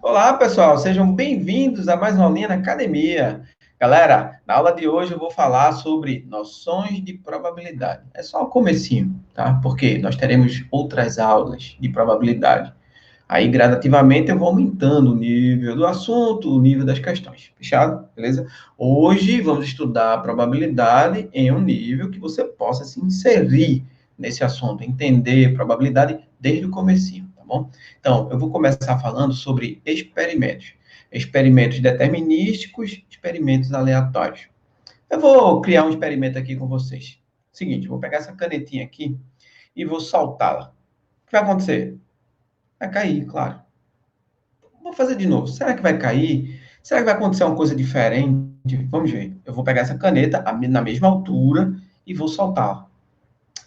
Olá, pessoal, sejam bem-vindos a mais uma aulinha na academia. Galera, na aula de hoje eu vou falar sobre noções de probabilidade. É só o comecinho, tá? Porque nós teremos outras aulas de probabilidade. Aí, gradativamente, eu vou aumentando o nível do assunto, o nível das questões. Fechado? Beleza? Hoje vamos estudar a probabilidade em um nível que você possa se inserir nesse assunto, entender probabilidade desde o comecinho, tá bom? Então, eu vou começar falando sobre experimentos. Experimentos determinísticos, experimentos aleatórios. Eu vou criar um experimento aqui com vocês. Seguinte, eu vou pegar essa canetinha aqui e vou soltá-la. O que vai acontecer? Vai cair, claro. Vou fazer de novo. Será que vai cair? Será que vai acontecer uma coisa diferente? Vamos ver. Eu vou pegar essa caneta na mesma altura e vou soltá-la.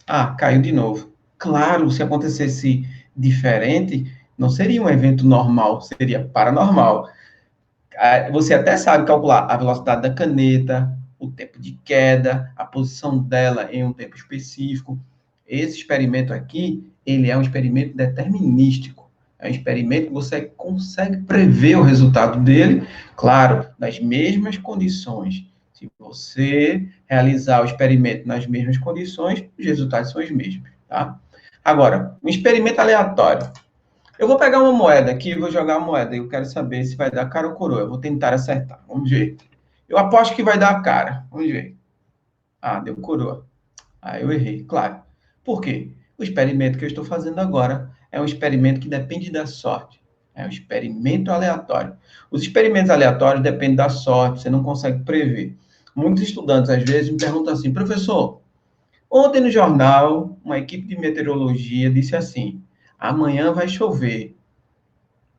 Ah, caiu de novo. Claro, se acontecesse diferente, não seria um evento normal, seria paranormal. Você até sabe calcular a velocidade da caneta, o tempo de queda, a posição dela em um tempo específico. Esse experimento aqui, ele é um experimento determinístico. É um experimento que você consegue prever o resultado dele, claro, nas mesmas condições. Se você realizar o experimento nas mesmas condições, os resultados são os mesmos, tá? Agora, um experimento aleatório. Eu vou pegar uma moeda aqui e vou jogar a moeda. Eu quero saber se vai dar cara ou coroa. Eu vou tentar acertar. Vamos ver. Eu aposto que vai dar cara. Vamos ver. Ah, deu coroa. Ah, eu errei, claro. Por quê? O experimento que eu estou fazendo agora é um experimento que depende da sorte. É um experimento aleatório. Os experimentos aleatórios dependem da sorte, você não consegue prever. Muitos estudantes, às vezes, me perguntam assim, professor, ontem no jornal, uma equipe de meteorologia disse assim, amanhã vai chover.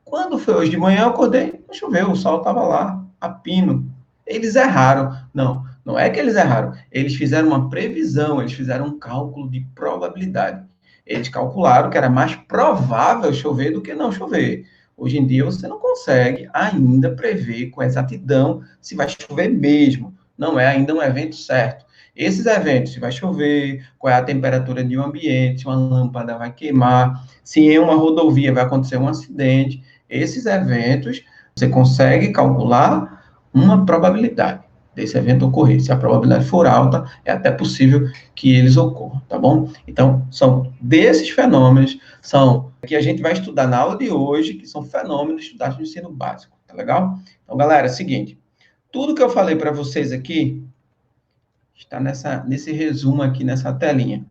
Quando foi hoje de manhã, eu acordei, não choveu, o sol estava lá, a pino. Eles erraram. Não, não é que eles erraram. Eles fizeram uma previsão, eles fizeram um cálculo de probabilidade. Eles calcularam que era mais provável chover do que não chover. Hoje em dia, você não consegue ainda prever com exatidão se vai chover mesmo. Não é ainda um evento certo. Esses eventos, se vai chover, qual é a temperatura de um ambiente, se uma lâmpada vai queimar, se em uma rodovia vai acontecer um acidente, esses eventos, você consegue calcular uma probabilidade desse evento ocorrer. Se a probabilidade for alta, é até possível que eles ocorram, tá bom? Então, são desses fenômenos, são que a gente vai estudar na aula de hoje, que são fenômenos estudados no ensino básico, tá legal? Então, galera, é o seguinte, tudo que eu falei para vocês aqui está nesse resumo aqui, nessa telinha.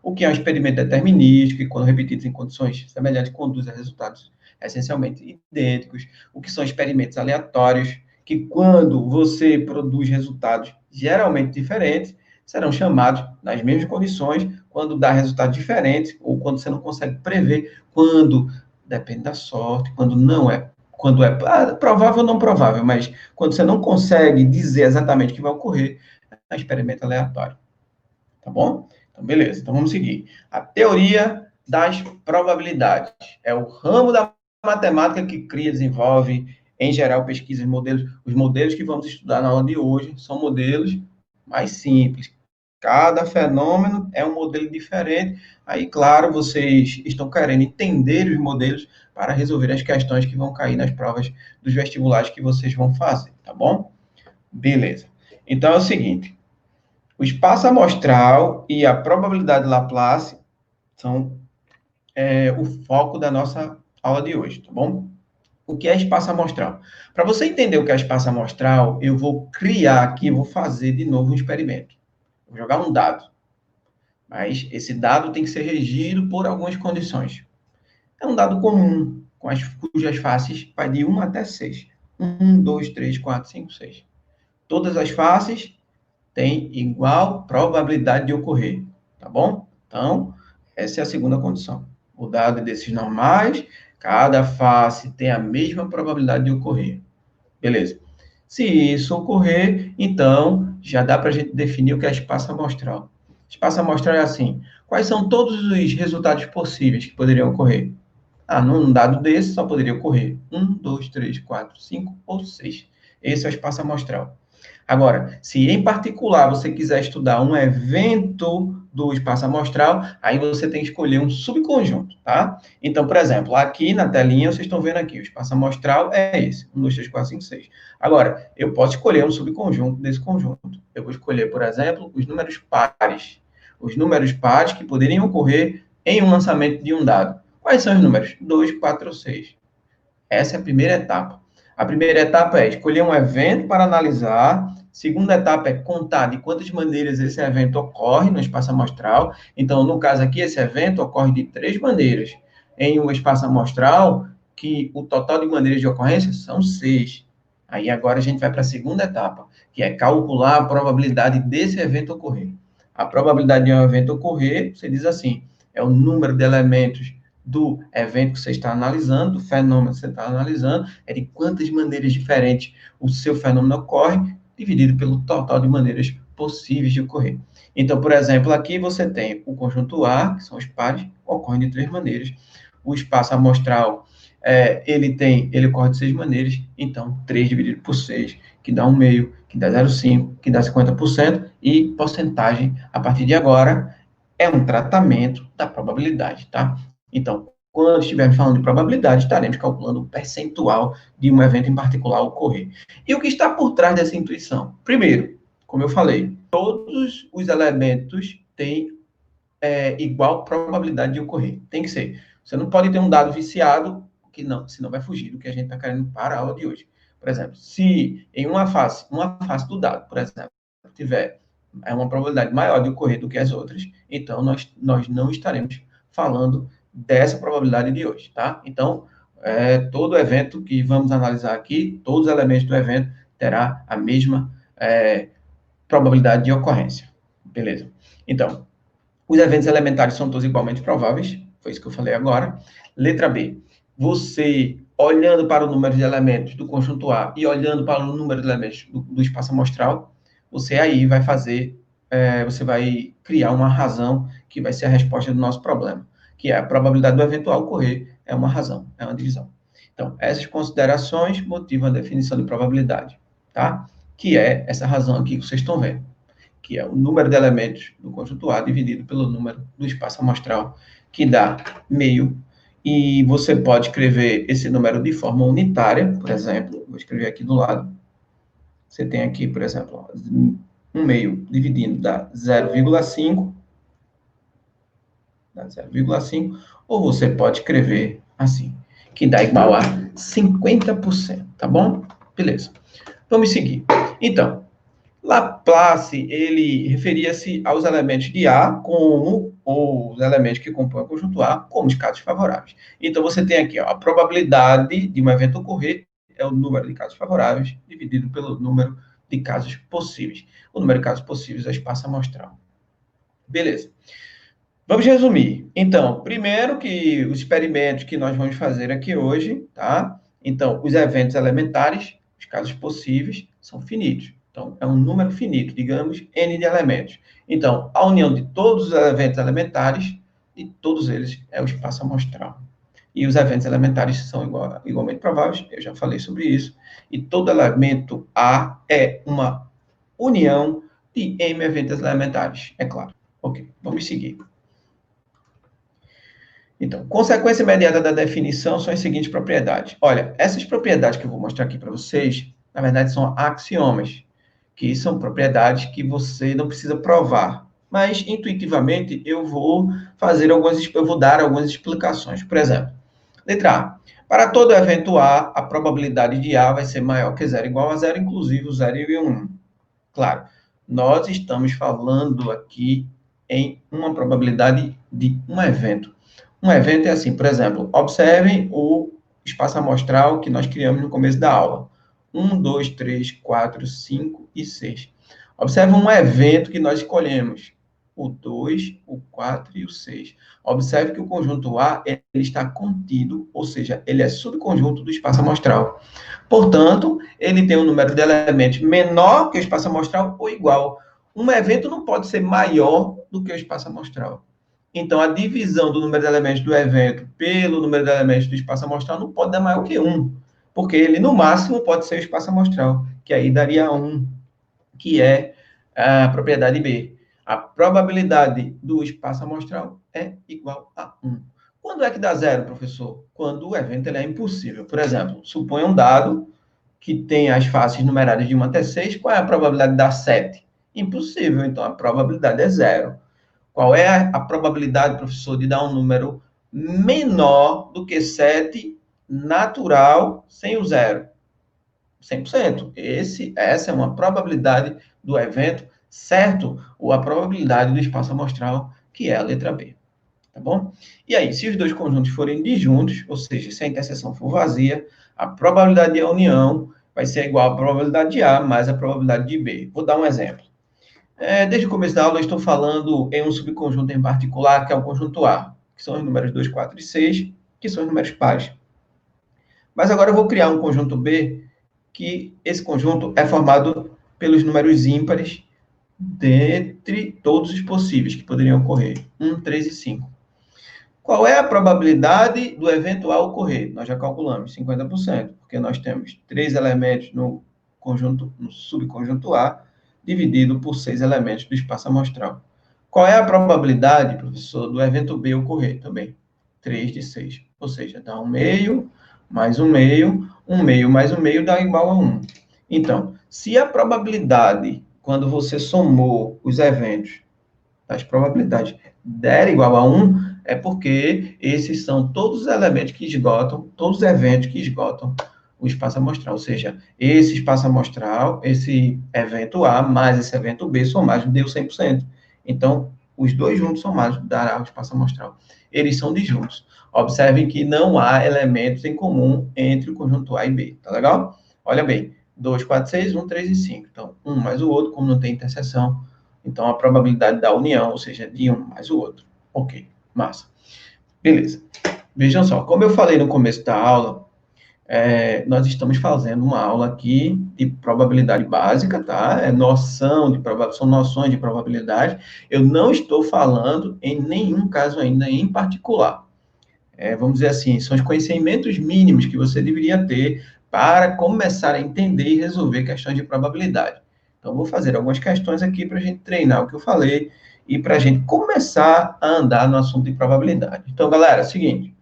O que é um experimento determinístico, e quando repetidos em condições semelhantes, conduz a resultados essencialmente idênticos. O que são experimentos aleatórios, que quando você produz resultados geralmente diferentes, serão chamados nas mesmas condições, quando dá resultados diferentes, ou quando você não consegue prever, quando depende da sorte, quando é provável ou não provável, mas quando você não consegue dizer exatamente o que vai ocorrer, é um experimento aleatório. Tá bom? Então, beleza. Então, vamos seguir. A teoria das probabilidades. É o ramo da matemática que cria, desenvolve, em geral, pesquisas, modelos. Os modelos que vamos estudar na aula de hoje são modelos mais simples. Cada fenômeno é um modelo diferente. Aí, claro, vocês estão querendo entender os modelos para resolver as questões que vão cair nas provas dos vestibulares que vocês vão fazer, tá bom? Beleza. Então, é o seguinte. O espaço amostral e a probabilidade de Laplace são o foco da nossa aula de hoje, tá bom? O que é espaço amostral? Para você entender o que é espaço amostral, eu vou criar aqui, vou fazer de novo um experimento. Vou jogar um dado, mas esse dado tem que ser regido por algumas condições. É um dado comum, cujas faces vai de 1 até 6. 1, 2, 3, 4, 5, 6. Todas as faces tem igual probabilidade de ocorrer, tá bom? Então, essa é a segunda condição. O dado é desses normais, cada face tem a mesma probabilidade de ocorrer. Beleza. Se isso ocorrer, então, já dá para a gente definir o que é espaço amostral. Espaço amostral é assim, quais são todos os resultados possíveis que poderiam ocorrer? Ah, num dado desse, só poderia ocorrer 1, 2, 3, 4, 5 ou 6. Esse é o espaço amostral. Agora, se em particular você quiser estudar um evento do espaço amostral, aí você tem que escolher um subconjunto, tá? Então, por exemplo, aqui na telinha, vocês estão vendo aqui, o espaço amostral é esse, 1, 2, 3, 4, 5, 6. Agora, eu posso escolher um subconjunto desse conjunto. Eu vou escolher, por exemplo, os números pares. Os números pares que poderiam ocorrer em um lançamento de um dado. Quais são os números? 2, 4 ou 6. Essa é a primeira etapa. A primeira etapa é escolher um evento para analisar. Segunda etapa é contar de quantas maneiras esse evento ocorre no espaço amostral. Então, no caso aqui, esse evento ocorre de 3 maneiras. Em um espaço amostral, que o total de maneiras de ocorrência são 6. Aí agora a gente vai para a segunda etapa, que é calcular a probabilidade desse evento ocorrer. A probabilidade de um evento ocorrer, você diz assim, é o número de elementos do evento que você está analisando, do fenômeno que você está analisando, é de quantas maneiras diferentes o seu fenômeno ocorre, dividido pelo total de maneiras possíveis de ocorrer. Então, por exemplo, aqui você tem o conjunto A, que são os pares, ocorrem de 3 maneiras. O espaço amostral, ele ocorre de 6 maneiras, então 3 dividido por 6, que dá 1 meio, que dá 0,5, que dá 50%, e porcentagem, a partir de agora, é um tratamento da probabilidade, tá? Então, quando estivermos falando de probabilidade, estaremos calculando o percentual de um evento em particular ocorrer. E o que está por trás dessa intuição? Primeiro, como eu falei, todos os elementos têm igual probabilidade de ocorrer. Tem que ser. Você não pode ter um dado viciado, que não, senão vai fugir do que a gente está querendo para a aula de hoje. Por exemplo, se em uma face do dado, por exemplo, tiver uma probabilidade maior de ocorrer do que as outras, então nós não estaremos falando dessa probabilidade de hoje, tá? Então, todo evento que vamos analisar aqui, todos os elementos do evento terá a mesma probabilidade de ocorrência. Beleza? Então, os eventos elementares são todos igualmente prováveis, foi isso que eu falei agora. Letra B. Você, olhando para o número de elementos do conjunto A e olhando para o número de elementos do espaço amostral, você aí vai você vai criar uma razão que vai ser a resposta do nosso problema, que é a probabilidade do evento A ocorrer, é uma razão, é uma divisão. Então, essas considerações motivam a definição de probabilidade, tá? Que é essa razão aqui que vocês estão vendo, que é o número de elementos do conjunto A dividido pelo número do espaço amostral, que dá meio. E você pode escrever esse número de forma unitária, por exemplo, vou escrever aqui do lado. Você tem aqui, por exemplo, 1 meio dividindo dá 0,5, dá 0,5, ou você pode escrever assim, que dá igual a 50%, tá bom? Beleza. Vamos seguir. Então, Laplace, ele referia-se aos elementos de A como, ou os elementos que compõem o conjunto A, como os casos favoráveis. Então, você tem aqui, ó, a probabilidade de um evento ocorrer é o número de casos favoráveis dividido pelo número de casos possíveis. O número de casos possíveis é o espaço amostral. Beleza. Vamos resumir. Então, primeiro que os experimentos que nós vamos fazer aqui hoje, tá? Então, os eventos elementares, os casos possíveis, são finitos. Então, é um número finito, digamos, n de elementos. Então, a união de todos os eventos elementares, e todos eles é o espaço amostral. E os eventos elementares são igualmente prováveis, eu já falei sobre isso. E todo elemento A é uma união de m eventos elementares, é claro. Ok, vamos seguir. Então, consequência imediata da definição são as seguintes propriedades. Olha, essas propriedades que eu vou mostrar aqui para vocês, na verdade, são axiomas, que são propriedades que você não precisa provar. Mas, intuitivamente, eu vou dar algumas explicações. Por exemplo, letra A. Para todo evento A, a probabilidade de A vai ser maior que zero, igual a zero, inclusive o 0 e o 1. Claro, nós estamos falando aqui em uma probabilidade de um evento. Um evento é assim, por exemplo, observem o espaço amostral que nós criamos no começo da aula. 1, 2, 3, 4, 5 e 6. Observe um evento que nós escolhemos. O 2, o 4 e o 6. Observe que o conjunto A ele está contido, ou seja, ele é subconjunto do espaço amostral. Portanto, ele tem um número de elementos menor que o espaço amostral ou igual. Um evento não pode ser maior do que o espaço amostral. Então, a divisão do número de elementos do evento pelo número de elementos do espaço amostral não pode dar maior que 1, porque ele, no máximo, pode ser o espaço amostral, que aí daria 1. que é a propriedade B. A probabilidade do espaço amostral é igual a 1. Quando é que dá zero, professor? Quando o evento ele é impossível. Por exemplo, suponha um dado que tem as faces numeradas de 1 até 6, qual é a probabilidade de dar 7? Impossível, então a probabilidade é zero. Qual é a probabilidade, professor, de dar um número menor do que 7 natural sem o zero? 100%. Essa é uma probabilidade do evento certo, ou a probabilidade do espaço amostral, que é a letra B. Tá bom? E aí, se os dois conjuntos forem disjuntos, ou seja, se a interseção for vazia, a probabilidade de união vai ser igual à probabilidade de A mais a probabilidade de B. Vou dar um exemplo. Desde o começo da aula, eu estou falando em um subconjunto em particular, que é o conjunto A, que são os números 2, 4 e 6, que são os números pares. Mas agora eu vou criar um conjunto B, que esse conjunto é formado pelos números ímpares dentre todos os possíveis que poderiam ocorrer, 1, 3 e 5. Qual é a probabilidade do eventual ocorrer? Nós já calculamos 50%, porque nós temos 3 elementos no subconjunto A, dividido por 6 elementos do espaço amostral. Qual é a probabilidade, professor, do evento B ocorrer também? 3 de 6. Ou seja, dá 1 meio, mais 1 meio, 1 meio mais 1 meio dá igual a 1. Então, se a probabilidade, quando você somou os eventos, as probabilidades der igual a 1, é porque esses são todos os elementos que esgotam, todos os eventos que esgotam o espaço amostral. Ou seja, esse espaço amostral, esse evento A mais esse evento B somados deu 100%. Então, os dois juntos somados dará o espaço amostral. Eles são disjuntos. Observem que não há elementos em comum entre o conjunto A e B. Tá legal? Olha bem, 2, 4, 6, 1, 3 e 5. Então, um mais o outro, como não tem interseção, então, a probabilidade da união, ou seja, de um mais o outro. Ok, massa. Beleza. Vejam só, como eu falei no começo da aula, nós estamos fazendo uma aula aqui de probabilidade básica, tá? São noções de probabilidade. Eu não estou falando em nenhum caso ainda em particular. Vamos dizer assim, são os conhecimentos mínimos que você deveria ter para começar a entender e resolver questões de probabilidade. Então, vou fazer algumas questões aqui para a gente treinar o que eu falei e para a gente começar a andar no assunto de probabilidade. Então, galera, é o seguinte,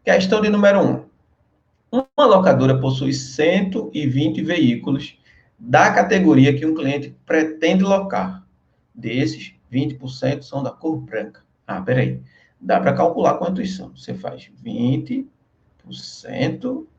questão de número 1. Uma locadora possui 120 veículos da categoria que um cliente pretende locar. Desses, 20% são da cor branca. Peraí. Dá para calcular com a intuição. Você faz 20%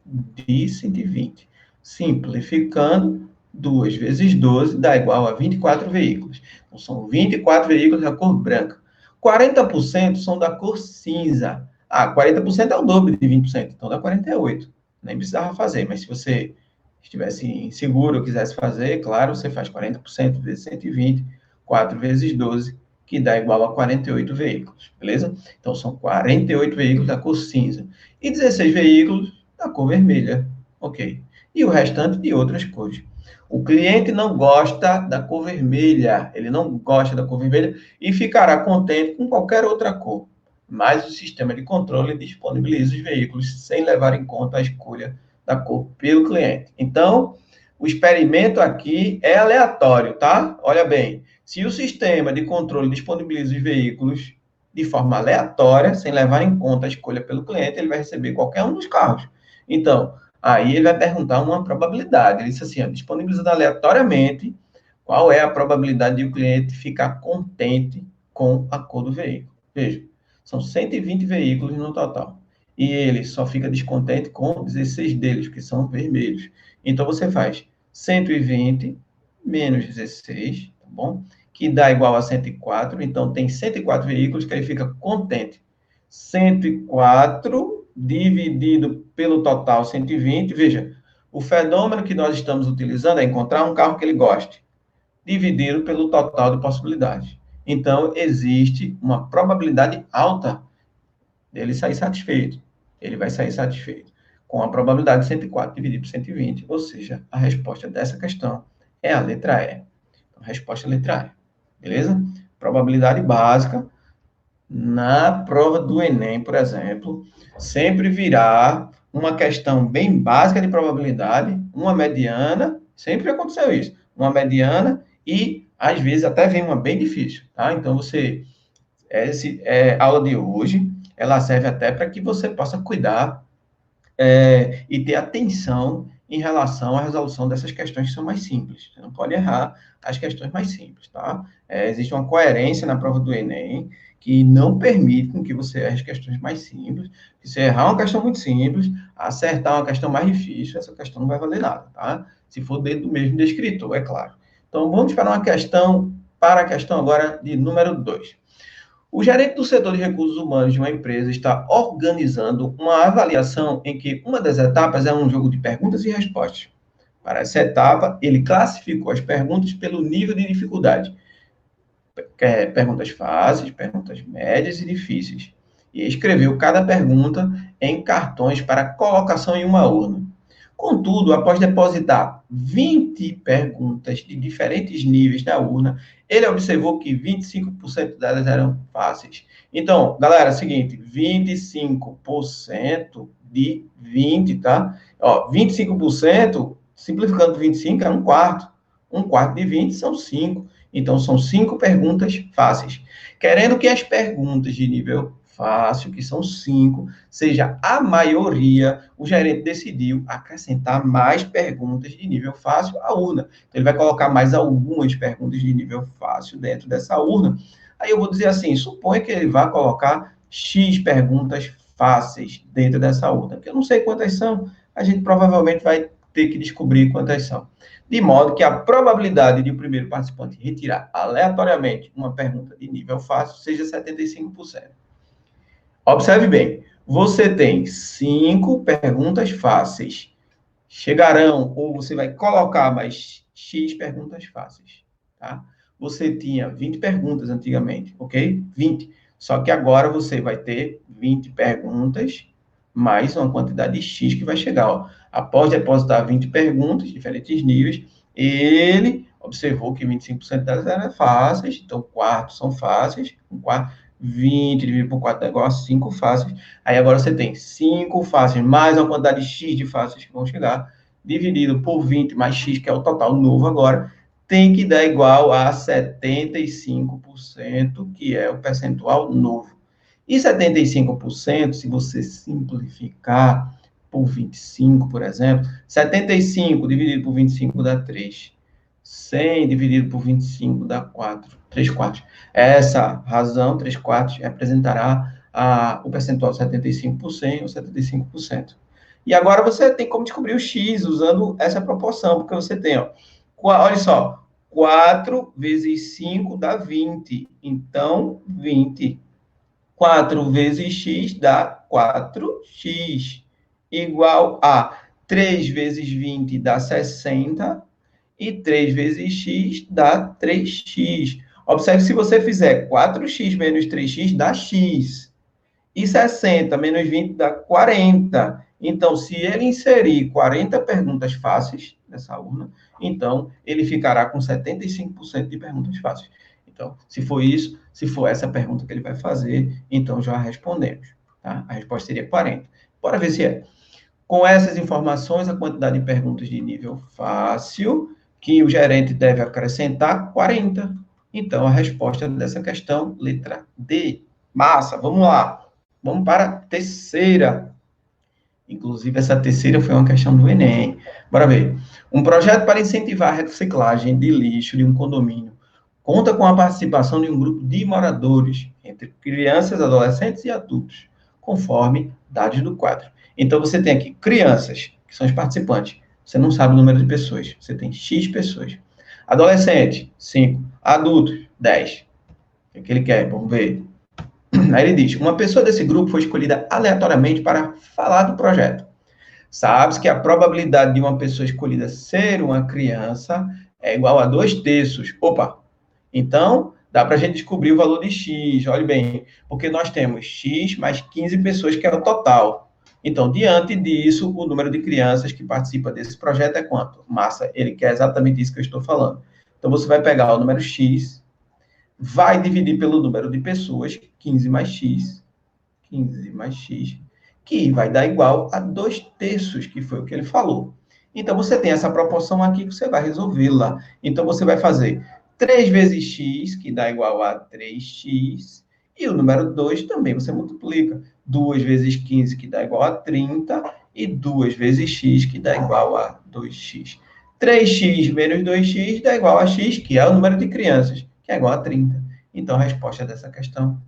de 120. Simplificando, 2 vezes 12 dá igual a 24 veículos. Então, são 24 veículos da cor branca. 40% são da cor cinza. 40% é o dobro de 20%, então dá 48. Nem precisava fazer, mas se você estivesse inseguro ou quisesse fazer, claro, você faz 40% vezes 120, 4 vezes 12, que dá igual a 48 veículos, beleza? Então, são 48 veículos da cor cinza e 16 veículos da cor vermelha, ok? E o restante de outras cores. O cliente não gosta da cor vermelha, ele não gosta da cor vermelha e ficará contente com qualquer outra cor, mas o sistema de controle disponibiliza os veículos sem levar em conta a escolha da cor pelo cliente. Então, o experimento aqui é aleatório, tá? Olha bem, se o sistema de controle disponibiliza os veículos de forma aleatória, sem levar em conta a escolha pelo cliente, ele vai receber qualquer um dos carros. Então, aí ele vai perguntar uma probabilidade. Ele disse assim, disponibilizando aleatoriamente, qual é a probabilidade de o cliente ficar contente com a cor do veículo? Veja, são 120 veículos no total. E ele só fica descontente com 16 deles, que são vermelhos. Então, você faz 120 menos 16, tá bom? Que dá igual a 104. Então, tem 104 veículos que ele fica contente. 104 dividido pelo total 120. Veja, o fenômeno que nós estamos utilizando é encontrar um carro que ele goste, dividido pelo total de possibilidades. Então, existe uma probabilidade alta dele sair satisfeito. Ele vai sair satisfeito com a probabilidade de 104 dividido por 120, ou seja, a resposta dessa questão é a letra E. Então, a resposta é a letra E. Beleza? Probabilidade básica. Na prova do Enem, por exemplo, sempre virá uma questão bem básica de probabilidade, uma mediana, sempre aconteceu isso, uma mediana e, às vezes, até vem uma bem difícil, tá? Então, a aula de hoje, ela serve até para que você possa cuidar e ter atenção em relação à resolução dessas questões que são mais simples. Você não pode errar as questões mais simples, tá? Existe uma coerência na prova do Enem que não permite com que você erre as questões mais simples. Se você errar uma questão muito simples, acertar uma questão mais difícil, essa questão não vai valer nada, tá? Se for dentro do mesmo descritor, é claro. Então, vamos para a questão agora de número 2. O gerente do setor de recursos humanos de uma empresa está organizando uma avaliação em que uma das etapas é um jogo de perguntas e respostas. Para essa etapa, ele classificou as perguntas pelo nível de dificuldade. Perguntas fáceis, perguntas médias e difíceis. E escreveu cada pergunta em cartões para colocação em uma urna. Contudo, após depositar 20 perguntas de diferentes níveis na urna, ele observou que 25% delas eram fáceis. Então, galera, é o seguinte, 25% de 20, tá? Ó, 25%, simplificando 25, é um quarto. Um quarto de 20 são 5. Então, são 5 perguntas fáceis. Querendo que as perguntas de nível fácil, que são 5, seja a maioria, o gerente decidiu acrescentar mais perguntas de nível fácil à urna. Então, ele vai colocar mais algumas perguntas de nível fácil dentro dessa urna. Aí eu vou dizer assim, suponha que ele vai colocar X perguntas fáceis dentro dessa urna, porque eu não sei quantas são, a gente provavelmente vai ter que descobrir quantas são. De modo que a probabilidade de o primeiro participante retirar aleatoriamente uma pergunta de nível fácil seja 75%. Observe bem, você tem 5 perguntas fáceis. Chegarão, ou você vai colocar mais X perguntas fáceis, tá? Você tinha 20 perguntas antigamente, ok? 20. Só que agora você vai ter 20 perguntas, mais uma quantidade de X que vai chegar, ó. Após depositar 20 perguntas, diferentes níveis, ele observou que 25% delas eram fáceis, então 4 são fáceis, um quarto, 20 dividido por 4 é igual a 5 fáceis. Aí agora você tem 5 fáceis, mais uma quantidade de X de fáceis que vão chegar, dividido por 20 mais X, que é o total novo agora, tem que dar igual a 75%, que é o percentual novo. E 75%, se você simplificar por 25, por exemplo, 75 dividido por 25 dá 3. 100 dividido por 25 dá 4. 3 quartos. Essa razão, 3 quartos, representará o percentual de 75% ou 75%. E agora você tem como descobrir o X usando essa proporção, porque você tem, ó, olha só, 4 vezes 5 dá 20. Então, 20. 4 vezes x dá 4x, igual a 3 vezes 20 dá 60, e 3 vezes x dá 3x. Observe que se você fizer 4x menos 3x dá x. E 60 menos 20 dá 40. Então, se ele inserir 40 perguntas fáceis nessa urna, então ele ficará com 75% de perguntas fáceis. Então, se for isso, se for essa pergunta que ele vai fazer, então já respondemos. Tá? A resposta seria 40. Bora ver se é. Com essas informações, a quantidade de perguntas de nível fácil que o gerente deve acrescentar, 40. Então, a resposta dessa questão, letra D. Massa, vamos lá. Vamos para a terceira. Inclusive, essa terceira foi uma questão do Enem. Bora ver. Um projeto para incentivar a reciclagem de lixo de um condomínio conta com a participação de um grupo de moradores, entre crianças, adolescentes e adultos, conforme dados do quadro. Então, você tem aqui crianças, que são os participantes. Você não sabe o número de pessoas. Você tem X pessoas. Adolescente, 5. Adultos, 10. O que ele quer? Vamos ver. Aí ele diz, uma pessoa desse grupo foi escolhida aleatoriamente para falar do projeto. Sabe-se que a probabilidade de uma pessoa escolhida ser uma criança é igual a 2/3. Opa! Então, dá para a gente descobrir o valor de X, olhe bem, porque nós temos X mais 15 pessoas, que é o total. Então, diante disso, o número de crianças que participa desse projeto é quanto? Massa, ele quer exatamente isso que eu estou falando. Então, você vai pegar o número X, vai dividir pelo número de pessoas, 15 mais X, que vai dar igual a 2/3, que foi o que ele falou. Então, você tem essa proporção aqui que você vai resolver lá. Então, você vai fazer 3 vezes x, que dá igual a 3x, e o número 2 também você multiplica. 2 vezes 15, que dá igual a 30, e 2 vezes x, que dá igual a 2x. 3x menos 2x dá igual a x, que é o número de crianças, que é igual a 30. Então, a resposta dessa questão,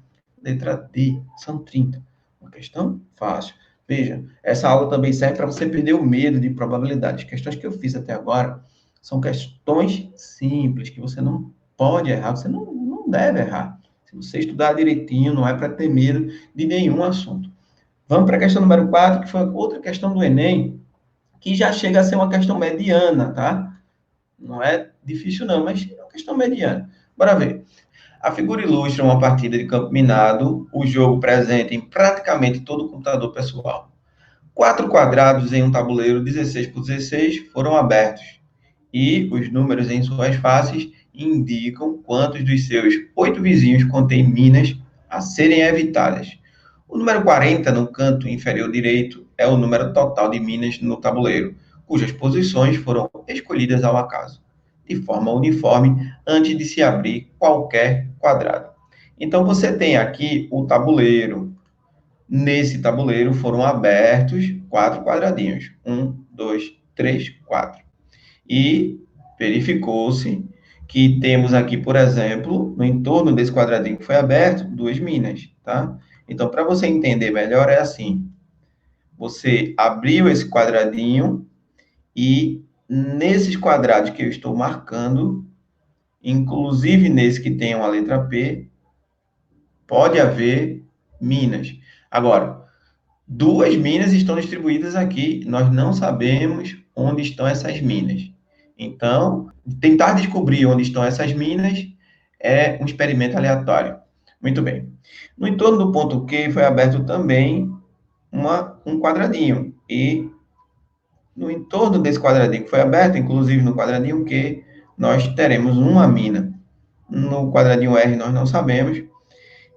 letra D, são 30. Uma questão fácil. Veja, essa aula também serve para você perder o medo de probabilidades. Questões que eu fiz até agora são questões simples, que você não pode errar, você não deve errar. Se você estudar direitinho, não é para ter medo de nenhum assunto. Vamos para a questão número 4, que foi outra questão do Enem, que já chega a ser uma questão mediana, tá? Não é difícil não, mas é uma questão mediana. Bora ver. A figura ilustra uma partida de campo minado, o jogo presente em praticamente todo o computador pessoal. 4 quadrados em um tabuleiro 16 por 16 foram abertos e os números em suas faces indicam quantos dos seus 8 vizinhos contêm minas a serem evitadas. O número 40, no canto inferior direito, é o número total de minas no tabuleiro, cujas posições foram escolhidas ao acaso, de forma uniforme, antes de se abrir qualquer quadrado. Então, você tem aqui o tabuleiro. Nesse tabuleiro foram abertos 4 quadradinhos. 1, 2, 3, 4. E verificou-se que temos aqui, por exemplo, no entorno desse quadradinho que foi aberto, 2 minas, tá? Então, para você entender melhor, é assim. Você abriu esse quadradinho e nesses quadrados que eu estou marcando, inclusive nesse que tem uma letra P, pode haver minas. Agora, 2 minas estão distribuídas aqui, nós não sabemos onde estão essas minas. Então, tentar descobrir onde estão essas minas é um experimento aleatório. Muito bem. No entorno do ponto Q foi aberto também um quadradinho. E no entorno desse quadradinho que foi aberto, inclusive no quadradinho Q, nós teremos uma mina. No quadradinho R nós não sabemos.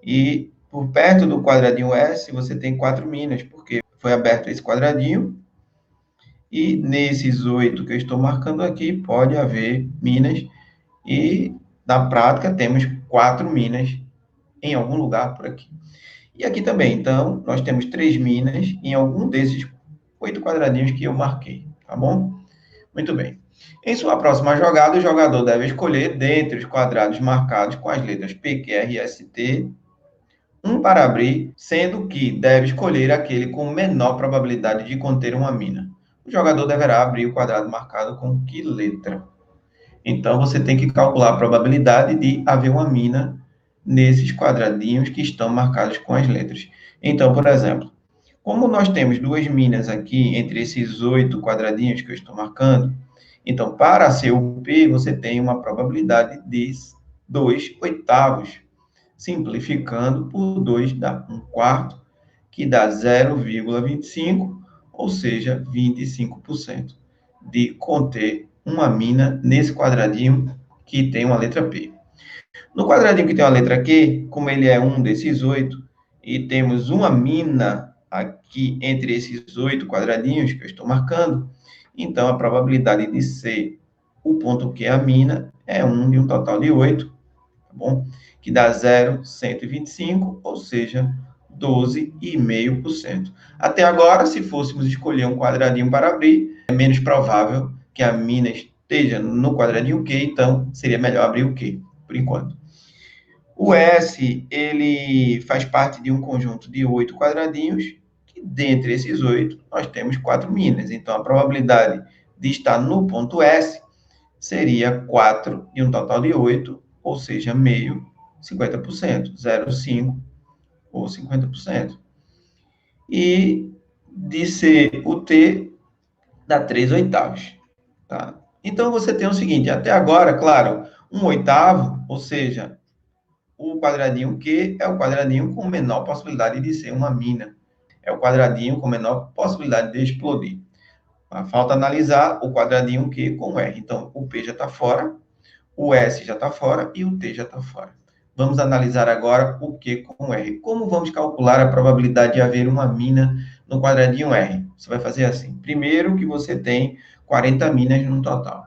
E por perto do quadradinho S você tem 4 minas, porque foi aberto esse quadradinho. E nesses 8 que eu estou marcando aqui, pode haver minas. E na prática temos 4 minas em algum lugar por aqui. E aqui também, então, nós temos 3 minas em algum desses 8 quadradinhos que eu marquei, tá bom? Muito bem. Em sua próxima jogada, o jogador deve escolher, dentre os quadrados marcados com as letras P, Q, R e S, T, um para abrir, sendo que deve escolher aquele com menor probabilidade de conter uma mina. O jogador deverá abrir o quadrado marcado com que letra? Então, você tem que calcular a probabilidade de haver uma mina nesses quadradinhos que estão marcados com as letras. Então, por exemplo, como nós temos 2 minas aqui entre esses 8 quadradinhos que eu estou marcando, então, para ser o P, você tem uma probabilidade de 2 oitavos. Simplificando por 2 dá 1 quarto, que dá 0,25, ou seja, 25% de conter uma mina nesse quadradinho que tem uma letra P. No quadradinho que tem uma letra Q, como ele é um desses 8, e temos uma mina aqui entre esses 8 quadradinhos que eu estou marcando, então a probabilidade de ser o ponto Q, a mina, é 1 de um total de 8, tá bom? Que dá 0,125, ou seja, 12,5%. Até agora, se fôssemos escolher um quadradinho para abrir, é menos provável que a mina esteja no quadradinho Q, então seria melhor abrir o Q, por enquanto. O S, ele faz parte de um conjunto de 8 quadradinhos, que dentre esses 8, nós temos 4 minas. Então, a probabilidade de estar no ponto S seria 4 de um total de 8, ou seja, meio, 50%, 0,5 ou 50%. E de ser o T, dá 3 oitavos. Tá? Então, você tem o seguinte, até agora, claro, 1 oitavo, ou seja, o quadradinho Q é o quadradinho com menor possibilidade de ser uma mina. É o quadradinho com menor possibilidade de explodir. Falta analisar o quadradinho Q com R. Então, o P já está fora, o S já está fora e o T já está fora. Vamos analisar agora o Q com o R. Como vamos calcular a probabilidade de haver uma mina no quadradinho R? Você vai fazer assim. Primeiro que você tem 40 minas no total.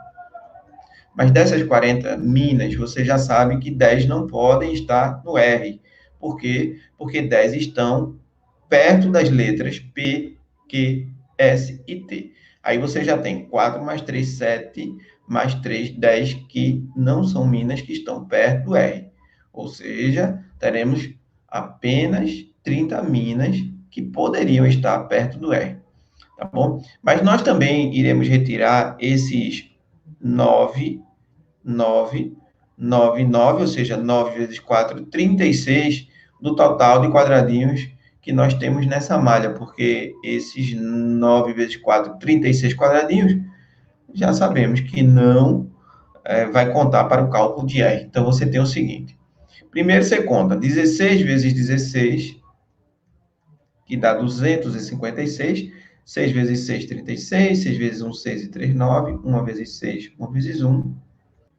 Mas dessas 40 minas, você já sabe que 10 não podem estar no R. Por quê? Porque 10 estão perto das letras P, Q, S e T. Aí você já tem 4 mais 3, 7, mais 3, 10, que não são minas que estão perto do R. Ou seja, teremos apenas 30 minas que poderiam estar perto do R. Tá bom? Mas nós também iremos retirar esses 9, 9, 9, 9, ou seja, 9 vezes 4, 36 do total de quadradinhos que nós temos nessa malha, porque esses 9 vezes 4, 36 quadradinhos, já sabemos que não vai contar para o cálculo de R. Então, você tem o seguinte. Primeiro, você conta 16 vezes 16, que dá 256. 6 vezes 6, 36. 6 vezes 1, 6 e 3, 9. 1 vezes 6, 1 vezes 1,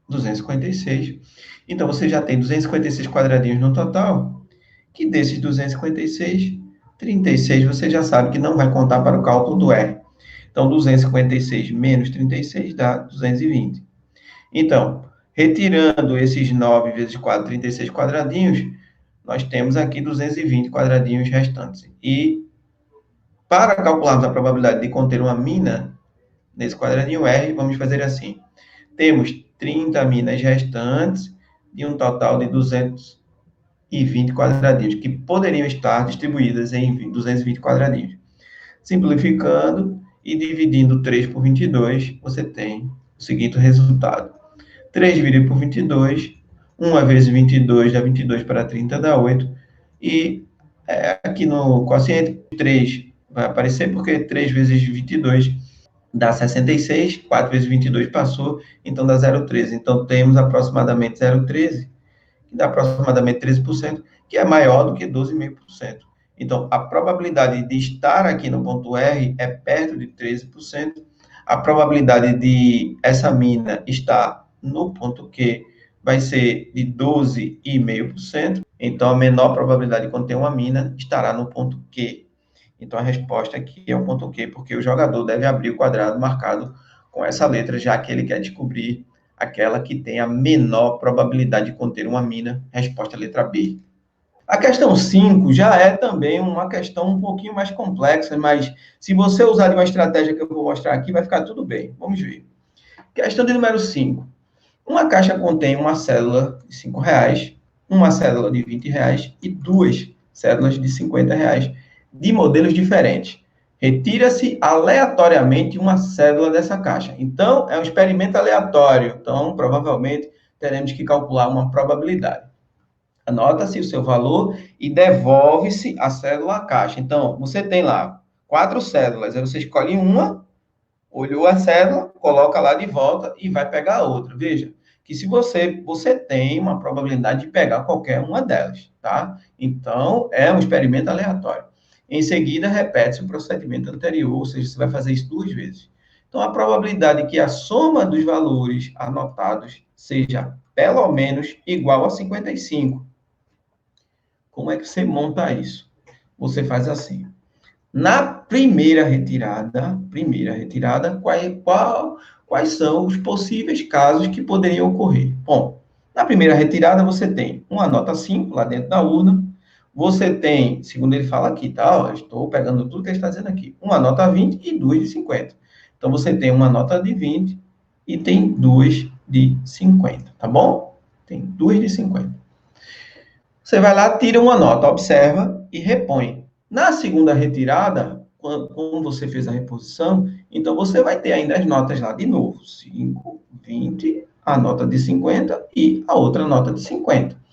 256. Então, você já tem 256 quadradinhos no total, que desses 256, 36 você já sabe que não vai contar para o cálculo do R. Então, 256 menos 36 dá 220. Então, retirando esses 9 vezes 4, 36 quadradinhos, nós temos aqui 220 quadradinhos restantes. E, para calcularmos a probabilidade de conter uma mina nesse quadradinho R, vamos fazer assim. Temos 30 minas restantes de um total de 220 quadradinhos, que poderiam estar distribuídas em 220 quadradinhos. Simplificando e dividindo 3 por 22, você tem o seguinte resultado. 3 dividido por 22, 1 vezes 22 dá 22 para 30, dá 8. E aqui no quociente, 3 vai aparecer, porque 3 vezes 22 dá 66, 4 vezes 22 passou, então dá 0,13. Então, temos aproximadamente 0,13, que dá aproximadamente 13%, que é maior do que 12,5%. Então, a probabilidade de estar aqui no ponto R é perto de 13%. A probabilidade de essa mina estar no ponto Q vai ser de 12,5%. Então, a menor probabilidade de conter uma mina estará no ponto Q. Então, a resposta aqui é o ponto Q, porque o jogador deve abrir o quadrado marcado com essa letra, já que ele quer descobrir aquela que tem a menor probabilidade de conter uma mina. Resposta letra B. A questão 5 já é também uma questão um pouquinho mais complexa, mas se você usar de uma estratégia que eu vou mostrar aqui, vai ficar tudo bem. Vamos ver. Questão de número 5. Uma caixa contém uma cédula de R$ 5, uma cédula de R$ 20 e duas cédulas de R$ 50 de modelos diferentes. Retira-se aleatoriamente uma cédula dessa caixa. Então, é um experimento aleatório. Então, provavelmente, teremos que calcular uma probabilidade. Anota-se o seu valor e devolve-se a cédula à caixa. Então, você tem lá 4 cédulas. Aí você escolhe uma, olhou a cédula, coloca lá de volta e vai pegar a outra. Veja que se você tem uma probabilidade de pegar qualquer uma delas, tá? Então, é um experimento aleatório. Em seguida, repete-se o procedimento anterior, ou seja, você vai fazer isso 2 vezes. Então, a probabilidade que a soma dos valores anotados seja pelo menos igual a 55. Como é que você monta isso? Você faz assim. Na primeira retirada, quais são os possíveis casos que poderiam ocorrer? Bom, na primeira retirada, você tem uma nota 5 lá dentro da urna, você tem, segundo ele fala aqui, tá? Ó, estou pegando tudo que ele está dizendo aqui, uma nota 20 e duas de 50. Então, você tem uma nota de 20 e tem duas de 50, tá bom? Tem duas de 50. Você vai lá, tira uma nota, observa e repõe. Na segunda retirada, quando você fez a reposição, então você vai ter ainda as notas lá de novo. 5, 20, a nota de 50 e a outra nota de 50.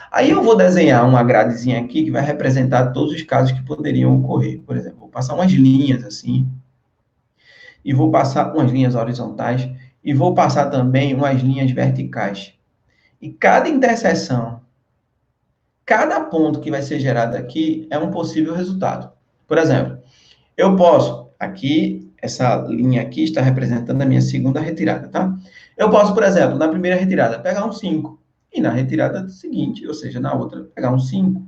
Aí eu vou desenhar uma gradezinha aqui que vai representar todos os casos que poderiam ocorrer. Por exemplo, vou passar umas linhas assim, e vou passar umas linhas horizontais, e vou passar também umas linhas verticais. E cada interseção, cada ponto que vai ser gerado aqui é um possível resultado. Por exemplo, eu posso, aqui, essa linha aqui está representando a minha segunda retirada, tá? Eu posso, por exemplo, na primeira retirada, pegar um 5, e na retirada seguinte, ou seja, na outra, pegar um 5.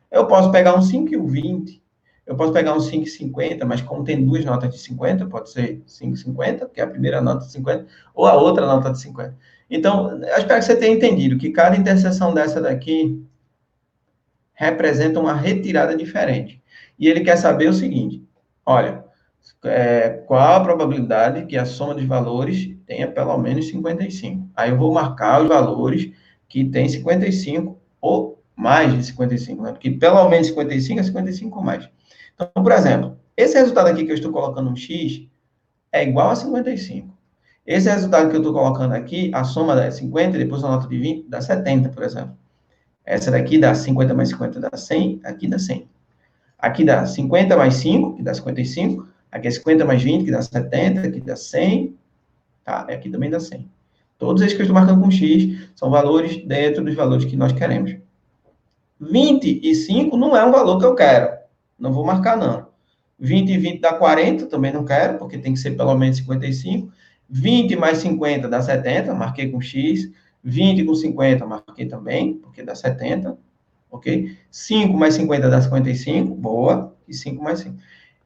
Eu posso pegar um 5 e um 20, Eu posso pegar um 5,50, mas como tem duas notas de 50, pode ser 5,50, que é a primeira nota de 50, ou a outra nota de 50. Então, eu espero que você tenha entendido que cada interseção dessa daqui representa uma retirada diferente. E ele quer saber o seguinte, olha, qual a probabilidade que a soma dos valores tenha pelo menos 55? Aí eu vou marcar os valores que tem 55 ou mais de 55, né? Porque pelo menos 55 é 55 ou mais. Então, por exemplo, esse resultado aqui que eu estou colocando um X é igual a 55. Esse resultado que eu estou colocando aqui, a soma dá 50, depois a nota de 20, dá 70, por exemplo. Essa daqui dá 50 mais 50 dá 100, aqui dá 100. Aqui dá 50 mais 5, que dá 55. Aqui é 50 mais 20, que dá 70. Aqui dá 100. Tá? E aqui também dá 100. Todos esses que eu estou marcando com X são valores dentro dos valores que nós queremos. 25 não é um valor que eu quero. Não vou marcar, não. 20 e 20 dá 40, também não quero, porque tem que ser pelo menos 55. 20 mais 50 dá 70, marquei com X. 20 com 50, marquei também, porque dá 70. Ok? 5 mais 50 dá 55, boa. E 5 mais 5.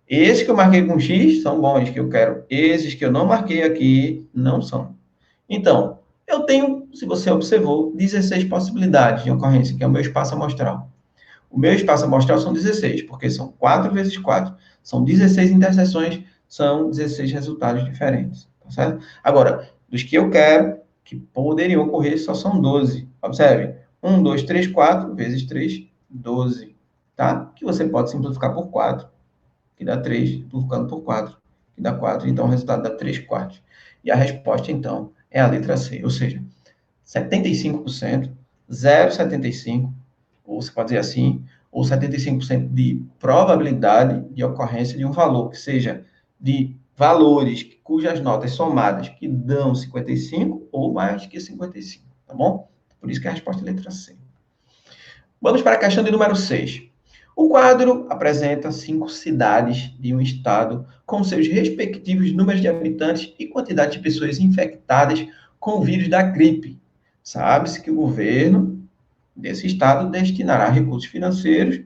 Esses que eu marquei com X são bons, que eu quero. Esses que eu não marquei aqui, não são. Então, eu tenho, se você observou, 16 possibilidades de ocorrência, que é o meu espaço amostral. O meu espaço amostral são 16, porque são 4 vezes 4. São 16 interseções, são 16 resultados diferentes. Tá certo? Agora, dos que eu quero, que poderiam ocorrer, só são 12. Observe. 1, 2, 3, 4 vezes 3, 12. Tá? Que você pode simplificar por 4, que dá 3, simplificando por 4, que dá 4. Então, o resultado dá 3 quartos. E a resposta, então, é a letra C. Ou seja, 75%, 0,75%, ou você pode dizer assim, ou 75% de probabilidade de ocorrência de um valor, que seja de valores cujas notas somadas que dão 55 ou mais que 55, tá bom? Por isso que a resposta é a letra C. Vamos para a questão de número 6. O quadro apresenta 5 cidades de um estado com seus respectivos números de habitantes e quantidade de pessoas infectadas com o vírus da gripe. Sabe-se que o governo desse estado destinará recursos financeiros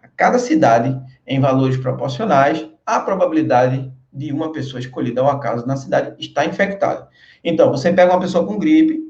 a cada cidade em valores proporcionais à probabilidade de uma pessoa escolhida ao acaso na cidade estar infectada. Então, você pega uma pessoa com gripe,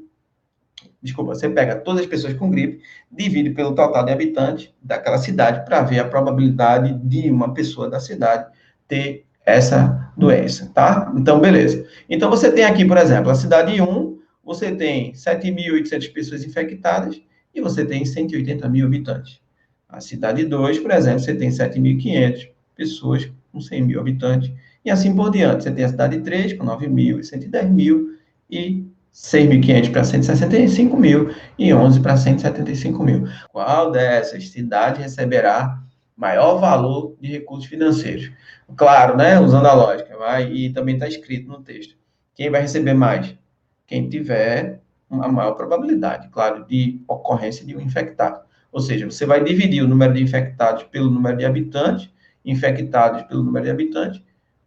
você pega todas as pessoas com gripe, divide pelo total de habitantes daquela cidade para ver a probabilidade de uma pessoa da cidade ter essa doença, tá? Então, beleza. Então, você tem aqui, por exemplo, a cidade 1, você tem 7.800 pessoas infectadas e você tem 180 mil habitantes. A cidade 2, por exemplo, você tem 7.500 pessoas com 100 mil habitantes e assim por diante. Você tem a cidade 3 com 9 mil e 110 mil e 6.500 para 165 mil e 11 para 175 mil. Qual dessas cidades receberá maior valor de recursos financeiros? Claro, né? Usando a lógica, vai, e também está escrito no texto. Quem vai receber mais? Quem tiver uma maior probabilidade, claro, de ocorrência de um infectado. Ou seja, você vai dividir o número de infectados pelo número de habitantes, infectados pelo número de habitantes,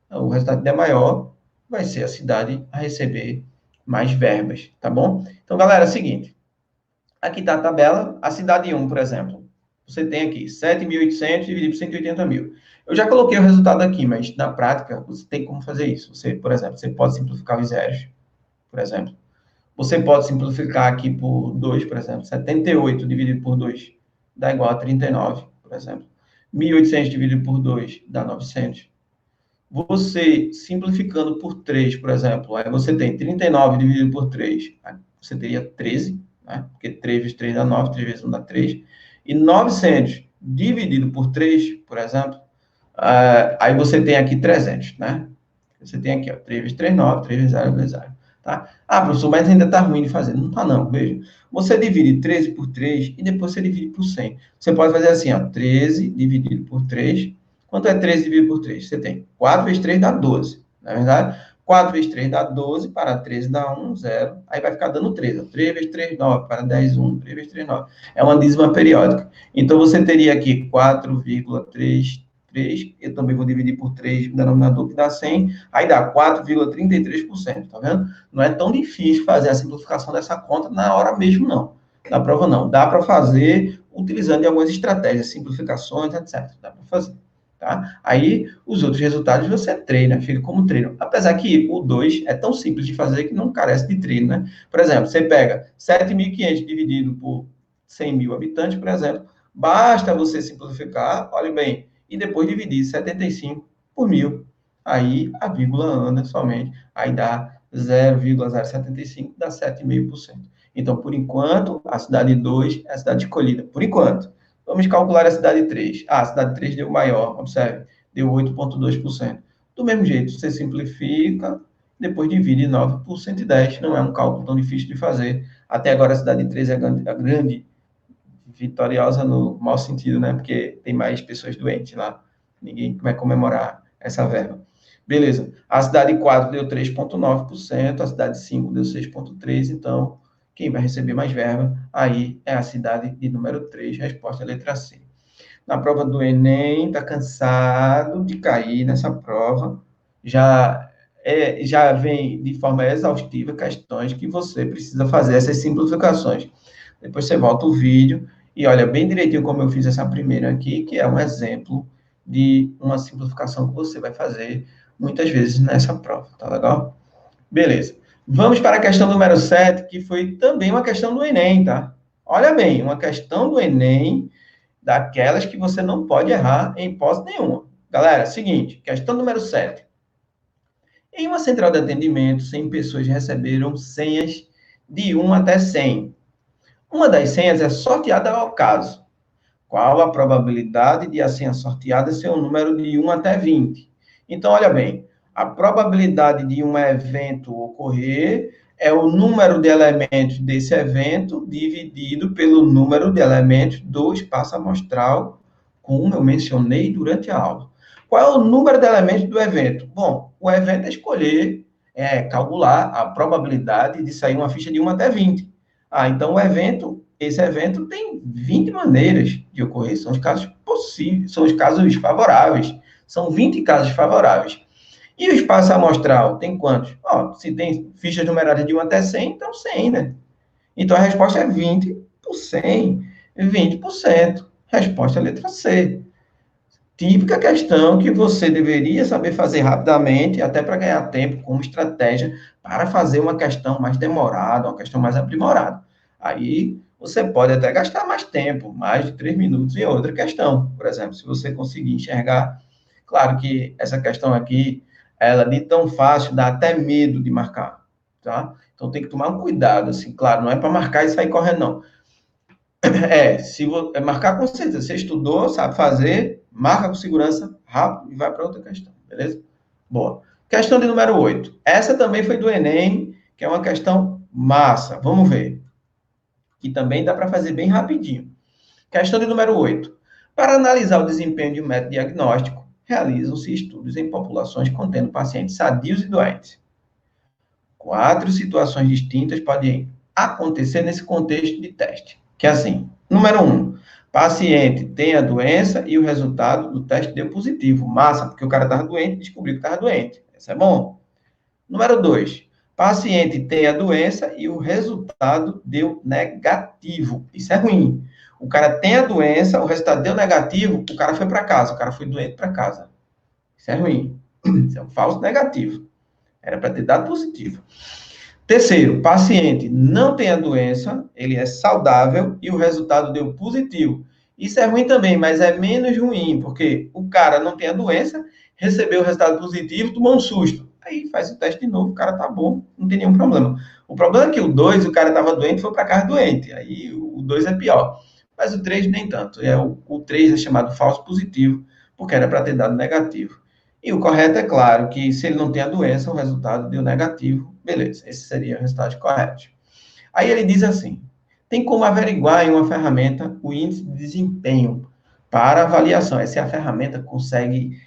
o resultado que der maior vai ser a cidade a receber mais verbas, tá bom? Então, galera, é o seguinte. Aqui está a tabela. A cidade 1, por exemplo. Você tem aqui 7.800 dividido por 180 mil. Eu já coloquei o resultado aqui, mas na prática você tem como fazer isso. Você, por exemplo, você pode simplificar os zeros, por exemplo. Você pode simplificar aqui por 2, por exemplo. 78 dividido por 2 dá igual a 39, por exemplo. 1.800 dividido por 2 dá 900. Você simplificando por 3, por exemplo, aí você tem 39 dividido por 3, você teria 13, né? Porque 3 vezes 3 dá 9, 3 vezes 1 dá 3. E 900 dividido por 3, por exemplo, aí você tem aqui 300, né? Você tem aqui, ó, 3 vezes 3, 9, 3 vezes 0, 0. Tá? Ah, professor, mas ainda está ruim de fazer. Não está não, veja. Você divide 13 por 3 e depois você divide por 100. Você pode fazer assim, ó, 13 dividido por 3. Quanto é 13 dividido por 3? Você tem 4 vezes 3 dá 12, não é verdade? 4 vezes 3 dá 12, para 13 dá 1, 0. Aí vai ficar dando 3. Ó. 3 vezes 3, 9, para 10, 1. 3 vezes 3, 9. É uma dízima periódica. Então, você teria aqui 4,33. Eu também vou dividir por 3 no denominador, que dá 100. Aí dá 4,33%, tá vendo? Não é tão difícil fazer a simplificação dessa conta na hora mesmo, não. Na prova, não. Dá para fazer utilizando algumas estratégias, simplificações, etc. Dá para fazer. tá? Aí, os outros resultados você treina, fica como treino. Apesar que o 2 é tão simples de fazer que não carece de treino, né? Por exemplo, você pega 7.500 dividido por 100 mil habitantes, por exemplo, basta você simplificar, olha bem, e depois dividir 75 por mil. Aí, a vírgula anda somente, aí dá 0,075, dá 7,5%. Então, por enquanto, a cidade 2 é a cidade escolhida, por enquanto. Vamos calcular a cidade 3. Ah, a cidade 3 deu maior, observe, deu 8,2%. Do mesmo jeito, você simplifica, depois divide 9 por 110. Não é um cálculo tão difícil de fazer. Até agora, a cidade 3 é a grande vitoriosa no mau sentido, né? Porque tem mais pessoas doentes lá. Ninguém vai comemorar essa verba. Beleza. A cidade 4 deu 3,9%, a cidade 5 deu 6,3%, então quem vai receber mais verba aí é a cidade de número 3, resposta é a letra C. Na prova do Enem, está cansado de cair nessa prova, já vem de forma exaustiva questões que você precisa fazer essas simplificações. Depois você volta o vídeo e olha bem direitinho como eu fiz essa primeira aqui, que é um exemplo de uma simplificação que você vai fazer muitas vezes nessa prova, tá legal? Beleza. Vamos para a questão número 7, que foi também uma questão do Enem, tá? Olha bem, uma questão do Enem, daquelas que você não pode errar em hipótese nenhuma. Galera, seguinte, questão número 7. Em uma central de atendimento, 100 pessoas receberam senhas de 1 até 100. Uma das senhas é sorteada ao caso. Qual a probabilidade de a senha sorteada ser um número de 1 até 20? Então, olha bem, a probabilidade de um evento ocorrer é o número de elementos desse evento dividido pelo número de elementos do espaço amostral, como eu mencionei durante a aula. Qual é o número de elementos do evento? Bom, o evento é escolher, calcular a probabilidade de sair uma ficha de 1 até 20. Ah, então esse evento tem 20 maneiras de ocorrer, são os casos possíveis, são os casos favoráveis, são 20 casos favoráveis. E o espaço amostral tem quantos? Se tem fichas numeradas de 1 até 100, então 100, né? Então a resposta é 20 por 100, 20%. Resposta é a letra C. Típica questão que você deveria saber fazer rapidamente, até para ganhar tempo, como estratégia, para fazer uma questão mais demorada, uma questão mais aprimorada. Aí você pode até gastar mais tempo, mais de 3 minutos em outra questão. Por exemplo, se você conseguir enxergar, claro que essa questão aqui, ela de tão fácil, dá até medo de marcar, tá? Então tem que tomar um cuidado, assim, claro, não é para marcar e sair correndo, não. Se marcar com certeza, você estudou, sabe fazer, marca com segurança, rápido e vai para outra questão, beleza? Boa. Questão de número 8. Essa também foi do Enem, que é uma questão massa. Vamos ver. Que também dá para fazer bem rapidinho. Questão de número 8. Para analisar o desempenho de um método diagnóstico, realizam-se estudos em populações contendo pacientes sadios e doentes. 4 situações distintas podem acontecer nesse contexto de teste. Que é assim, número 1, paciente tem a doença e o resultado do teste deu positivo. Massa, porque o cara estava doente e descobriu que estava doente. Isso é bom. Número 2, paciente tem a doença e o resultado deu negativo. Isso é ruim. O cara tem a doença, o resultado deu negativo, o cara foi para casa, o cara foi doente para casa. Isso é ruim. Isso é um falso negativo. Era para ter dado positivo. Terceiro, paciente não tem a doença, ele é saudável e o resultado deu positivo. Isso é ruim também, mas é menos ruim, porque o cara não tem a doença, recebeu o resultado positivo, tomou um susto. Aí faz o teste de novo, o cara tá bom, não tem nenhum problema. O problema é que o 2, o cara estava doente e foi para casa doente. Aí o 2 é pior. Mas o 3 nem tanto. O 3 é chamado falso positivo, porque era para ter dado negativo. E o correto é claro que se ele não tem a doença, o resultado deu negativo. Beleza, esse seria o resultado correto. Aí ele diz assim: tem como averiguar em uma ferramenta o índice de desempenho para avaliação. Essa é a ferramenta que consegue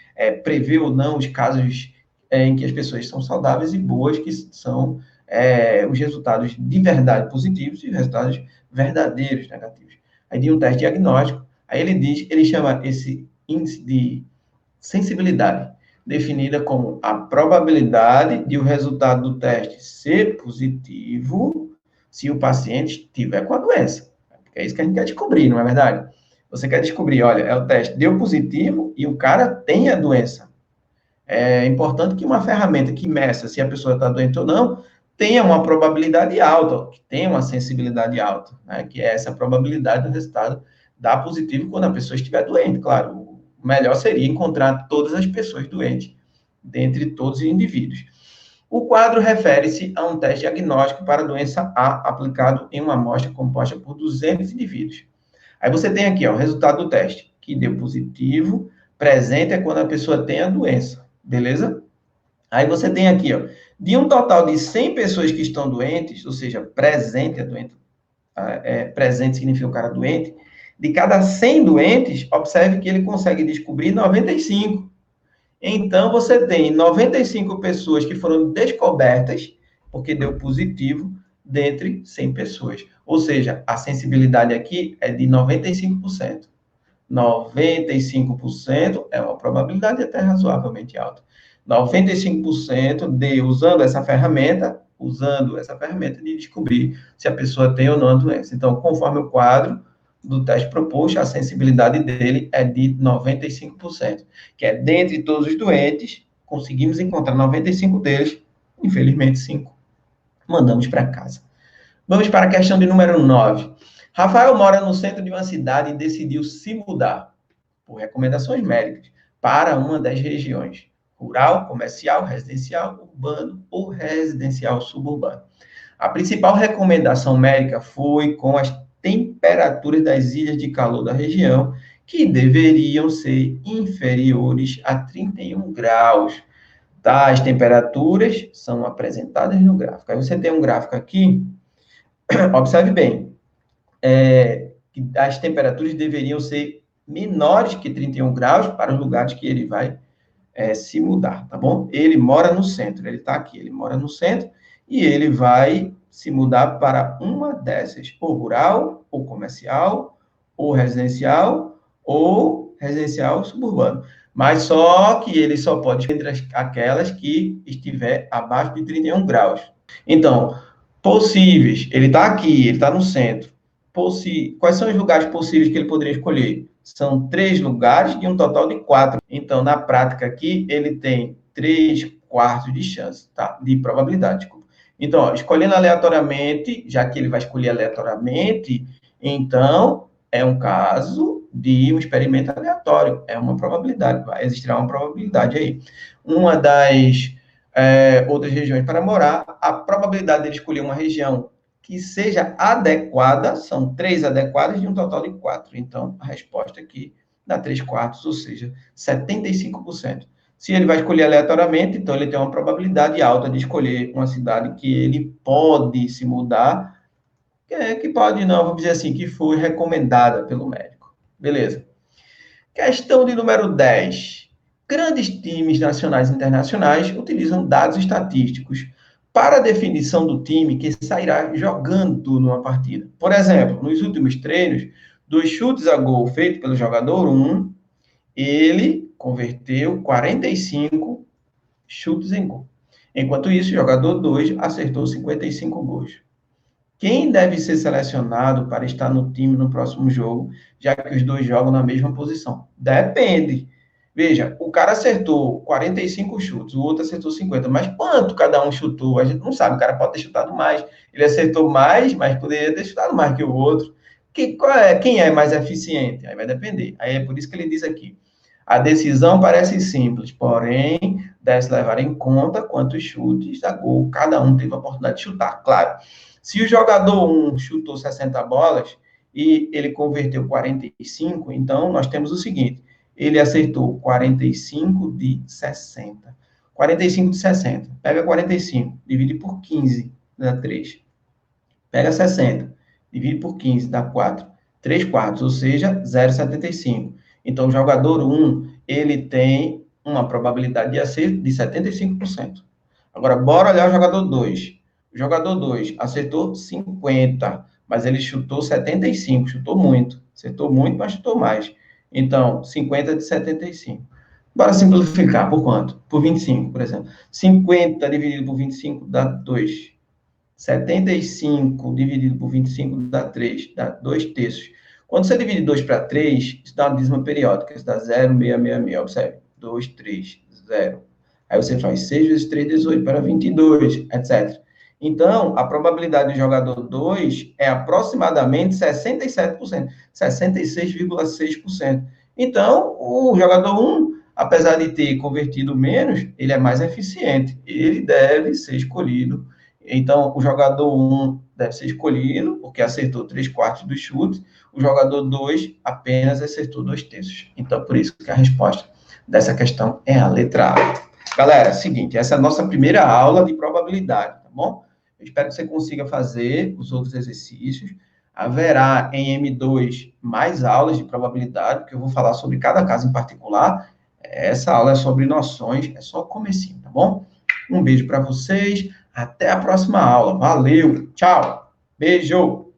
prever ou não os casos em que as pessoas são saudáveis e boas, que são os resultados de verdade positivos e os resultados verdadeiros negativos. Aí de um teste diagnóstico, aí ele chama esse índice de sensibilidade, definida como a probabilidade de o resultado do teste ser positivo se o paciente estiver com a doença. É isso que a gente quer descobrir, não é verdade? Você quer descobrir, olha, o teste deu positivo e o cara tem a doença. É importante que uma ferramenta que meça se a pessoa está doente ou não tenha uma probabilidade alta, que tenha uma sensibilidade alta, né? Que é essa probabilidade do resultado dar positivo quando a pessoa estiver doente. Claro, o melhor seria encontrar todas as pessoas doentes, dentre todos os indivíduos. O quadro refere-se a um teste diagnóstico para a doença A aplicado em uma amostra composta por 200 indivíduos. Aí você tem aqui, ó, o resultado do teste, que deu positivo, presente é quando a pessoa tem a doença, beleza? Aí você tem aqui, ó, de um total de 100 pessoas que estão doentes, ou seja, presente é doente, presente significa o cara doente, de cada 100 doentes, observe que ele consegue descobrir 95. Então, você tem 95 pessoas que foram descobertas, porque deu positivo, dentre 100 pessoas. Ou seja, a sensibilidade aqui é de 95%. 95% é uma probabilidade até razoavelmente alta. 95% de, usando essa ferramenta, de descobrir se a pessoa tem ou não a doença. Então, conforme o quadro do teste proposto, a sensibilidade dele é de 95%, que é dentre todos os doentes, conseguimos encontrar 95 deles, infelizmente 5 mandamos para casa. Vamos para a questão de número 9. Rafael mora no centro de uma cidade e decidiu se mudar, por recomendações médicas, para uma das regiões: rural, comercial, residencial, urbano ou residencial suburbano. A principal recomendação médica foi com as temperaturas das ilhas de calor da região, que deveriam ser inferiores a 31 graus. Tais temperaturas são apresentadas no gráfico. Aí você tem um gráfico aqui, observe bem, que as temperaturas deveriam ser menores que 31 graus para os lugares que ele vai se mudar, tá bom? Ele mora no centro, ele está aqui, ele mora no centro e ele vai se mudar para uma dessas, ou rural, ou comercial, ou residencial suburbano. Mas só que ele só pode entre aquelas que estiver abaixo de 31 graus. Então, possíveis, ele está aqui, ele está no centro. Quais são os lugares possíveis que ele poderia escolher? São 3 lugares e um total de 4. Então, na prática aqui, ele tem 3/4 de chance, tá? De probabilidade, desculpa. Então, ó, escolhendo aleatoriamente, já que ele vai escolher aleatoriamente, então é um caso de um experimento aleatório. É uma probabilidade, vai existir uma probabilidade aí. Uma das outras regiões para morar, a probabilidade dele escolher uma região que seja adequada, são 3 adequadas de um total de 4. Então, a resposta aqui dá 3/4, ou seja, 75%. Se ele vai escolher aleatoriamente, então ele tem uma probabilidade alta de escolher uma cidade que ele pode se mudar, que pode não, vamos dizer assim, que foi recomendada pelo médico. Beleza. Questão de número 10. Grandes times nacionais e internacionais utilizam dados estatísticos para a definição do time que sairá jogando numa partida. Por exemplo, nos últimos treinos, dos chutes a gol feitos pelo jogador 1, ele converteu 45 chutes em gol. Enquanto isso, o jogador 2 acertou 55 gols. Quem deve ser selecionado para estar no time no próximo jogo, já que os dois jogam na mesma posição? Depende. Veja, o cara acertou 45 chutes, o outro acertou 50, mas quanto cada um chutou? A gente não sabe, o cara pode ter chutado mais. Ele acertou mais, mas poderia ter chutado mais que o outro. Quem é mais eficiente? Aí vai depender. Aí é por isso que ele diz aqui. A decisão parece simples, porém, deve-se levar em conta quantos chutes a gol cada um teve a oportunidade de chutar. Claro, se o jogador 1 chutou 60 bolas e ele converteu 45, então nós temos o seguinte: ele acertou 45 de 60. 45 de 60. Pega 45, divide por 15, dá 3. Pega 60, divide por 15, dá 4. 3/4, ou seja, 0,75. Então, o jogador 1, ele tem uma probabilidade de acerto de 75%. Agora, bora olhar o jogador 2. O jogador 2 acertou 50, mas ele chutou 75, chutou muito. Acertou muito, mas chutou mais. Então, 50 de 75. Bora simplificar. Por quanto? Por 25, por exemplo. 50 dividido por 25 dá 2. 75 dividido por 25 dá 3, dá 2 terços. Quando você divide 2 para 3, isso dá uma dízima periódica, isso dá 0,666, observe, 2, 3, 0. Aí você faz 6 vezes 3, 18, para 22, etc. Então, a probabilidade do jogador 2 é aproximadamente 67%, 66,6%. Então, o jogador 1, apesar de ter convertido menos, ele é mais eficiente. Ele deve ser escolhido. Então, o jogador 1 deve ser escolhido, porque acertou 3/4 dos chutes. O jogador 2 apenas acertou 2/3. Então, por isso que a resposta dessa questão é a letra A. Galera, seguinte, essa é a nossa primeira aula de probabilidade, tá bom? Eu espero que você consiga fazer os outros exercícios. Haverá em M2 mais aulas de probabilidade, porque eu vou falar sobre cada caso em particular. Essa aula é sobre noções, é só o comecinho, tá bom? Um beijo para vocês, até a próxima aula. Valeu, tchau, beijo!